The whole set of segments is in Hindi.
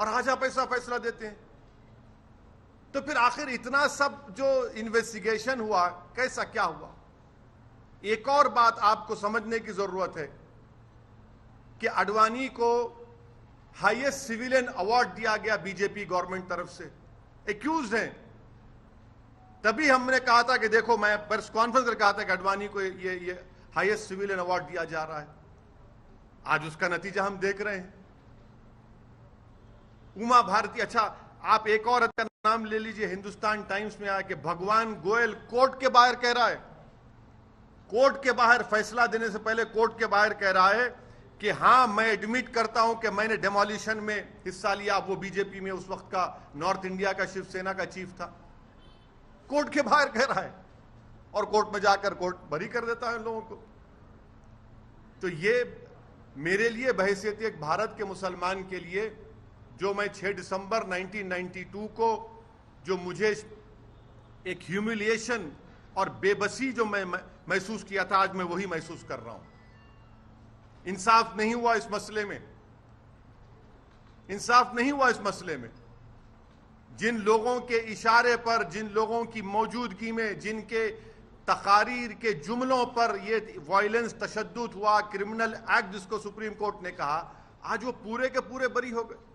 और आज आप ऐसा फैसला देते हैं। तो फिर आखिर इतना सब जो इन्वेस्टिगेशन हुआ, कैसा क्या हुआ? एक और बात आपको समझने की जरूरत है कि आडवाणी को हाईएस्ट सिविलियन अवार्ड दिया गया बीजेपी गवर्नमेंट तरफ से, एक्यूज हैं। तभी हमने कहा था कि देखो, मैं प्रेस कॉन्फ्रेंस कर कहा था कि आडवाणी को ये हाईएस्ट सिविलियन अवार्ड दिया जा रहा है। आज उसका नतीजा हम देख रहे हैं। उमा भारती, अच्छा आप एक और का नाम ले लीजिए, हिंदुस्तान टाइम्स में आया कि भगवान गोयल कोर्ट के बाहर कह रहा है, कोर्ट के बाहर फैसला देने से पहले कोर्ट के बाहर कह रहा है कि हां, मैं एडमिट करता हूं कि मैंने डेमोलिशन में हिस्सा लिया। वो बीजेपी में उस वक्त का नॉर्थ इंडिया का शिवसेना का चीफ था, कोर्ट के बाहर कह रहा है, और कोर्ट में जाकर कोर्ट बरी कर देता है लोगों को। तो ये मेरे लिए बहैसियत एक भारत के मुसलमान के लिए, जो मैं 6 दिसंबर 1992 को जो मुझे एक ह्यूमिलिएशन और बेबसी जो मैं महसूस किया था, आज मैं वही महसूस कर रहा हूं। इंसाफ नहीं हुआ इस मसले में, इंसाफ नहीं हुआ इस मसले में। जिन लोगों के इशारे पर, जिन लोगों की मौजूदगी में, जिनके तकारीर के जुमलों पर ये वायलेंस, तशद्दुद हुआ, क्रिमिनल एक्ट जिसको सुप्रीम कोर्ट ने कहा, आज वो पूरे के पूरे बरी हो गए।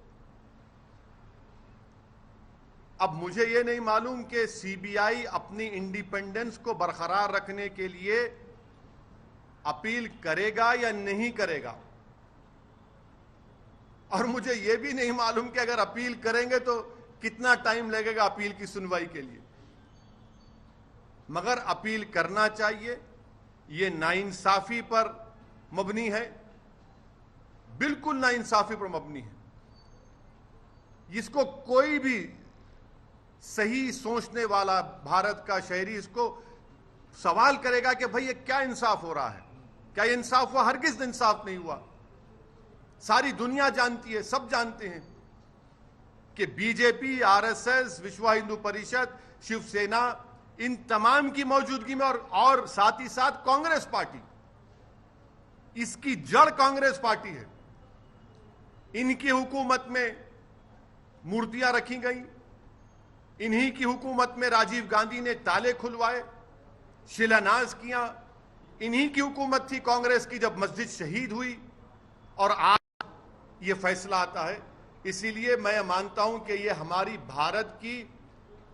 अब मुझे ये नहीं मालूम कि सीबीआई अपनी इंडिपेंडेंस को बरकरार रखने के लिए अपील करेगा या नहीं करेगा, और मुझे यह भी नहीं मालूम कि अगर अपील करेंगे तो कितना टाइम लगेगा अपील की सुनवाई के लिए। मगर अपील करना चाहिए। यह नाइंसाफी पर मबनी है, बिल्कुल नाइंसाफी पर मबनी है। इसको कोई भी सही सोचने वाला भारत का शहरी इसको सवाल करेगा कि भाई ये क्या इंसाफ हो रहा है, क्या ये इंसाफ हुआ? हरगिज़ इंसाफ नहीं हुआ। सारी दुनिया जानती है, सब जानते हैं कि बीजेपी, आरएसएस, विश्व हिंदू परिषद, शिवसेना, इन तमाम की मौजूदगी में और साथ ही साथ कांग्रेस पार्टी, इसकी जड़ कांग्रेस पार्टी है। इनकी हुकूमत में मूर्तियां रखी गई, इन्हीं की हुकूमत में राजीव गांधी ने ताले खुलवाए, शिलान्यास किया। इन्हीं की हुकूमत थी कांग्रेस की जब मस्जिद शहीद हुई, और आज ये फैसला आता है। इसीलिए मैं मानता हूं कि ये हमारी भारत की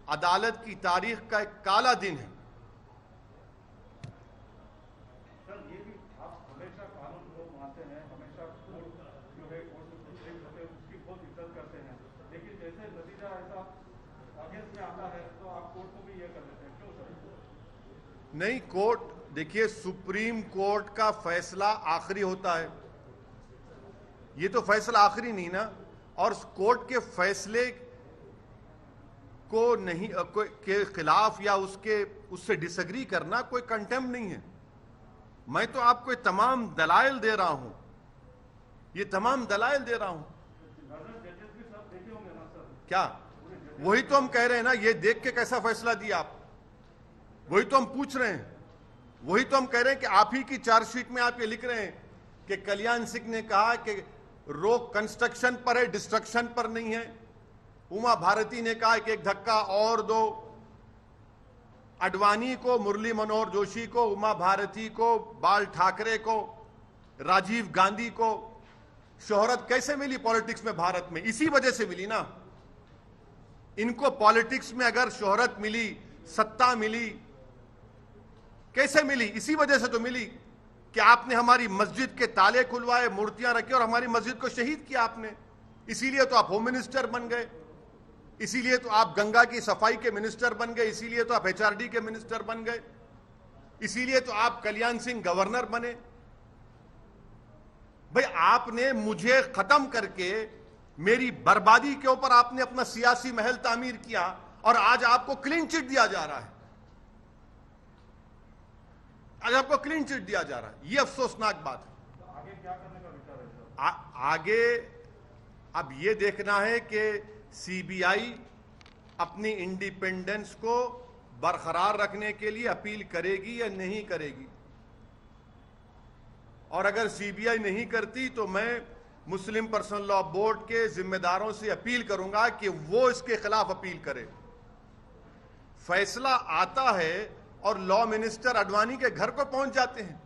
अदालत की तारीख का एक काला दिन है। सर, ये भी आप हमेशा कानून को मानते हैं, हमेशा कोर्ट जो है उसकी बहुत इज्जत करते हैं, लेकिन जैसे नतीजा ऐसा अगेंस्ट में आता है तो आप कोर्ट को भी ये कर देते हैं, क्यों सर? नहीं, कोर्ट, देखिए, सुप्रीम कोर्ट का फैसला आखिरी होता है। ये तो फैसला आखिरी नहीं ना, और कोर्ट के फैसले को नहीं के खिलाफ या उससे डिसएग्री करना कोई कंटेम्प्ट नहीं है। मैं तो आपको ये तमाम दलाइल दे रहा हूं, ये तमाम दलाइल दे रहा हूं। क्या? वही तो हम कह रहे हैं ना, ये देख के कैसा फैसला दिया आप, वही तो हम पूछ रहे हैं। वही तो हम कह रहे हैं कि आप ही की चार्जशीट में आप ये लिख रहे हैं कि कल्याण सिंह ने कहा कि रोक कंस्ट्रक्शन पर है, डिस्ट्रक्शन पर नहीं है। उमा भारती ने कहा कि एक धक्का और दो। आडवाणी को, मुरली मनोहर जोशी को, उमा भारती को, बाल ठाकरे को, राजीव गांधी को शोहरत कैसे मिली पॉलिटिक्स में भारत में? इसी वजह से मिली ना। इनको पॉलिटिक्स में अगर शोहरत मिली, सत्ता मिली, कैसे मिली? इसी वजह से तो मिली कि आपने हमारी मस्जिद के ताले खुलवाए, मूर्तियां रखी और हमारी मस्जिद को शहीद किया आपने। इसीलिए तो आप होम मिनिस्टर बन गए, इसीलिए तो आप गंगा की सफाई के मिनिस्टर बन गए, इसीलिए तो आप एचआरडी के मिनिस्टर बन गए, इसीलिए तो आप कल्याण सिंह गवर्नर बने। भाई, आपने मुझे खत्म करके मेरी बर्बादी के ऊपर आपने अपना सियासी महल तामीर किया, और आज आपको क्लीन चिट दिया जा रहा है। आज आपको क्लीन चिट दिया जा रहा है। यह अफसोसनाक बात है। तो आगे क्या करने का विचार है सर? आगे अब यह देखना है कि सीबीआई अपनी इंडिपेंडेंस को बरकरार रखने के लिए अपील करेगी या नहीं करेगी। और अगर सीबीआई नहीं करती तो मैं मुस्लिम पर्सनल लॉ बोर्ड के जिम्मेदारों से अपील करूंगा कि वो इसके खिलाफ अपील करे। फैसला आता है और लॉ मिनिस्टर अडवाणी के घर को पहुंच जाते हैं।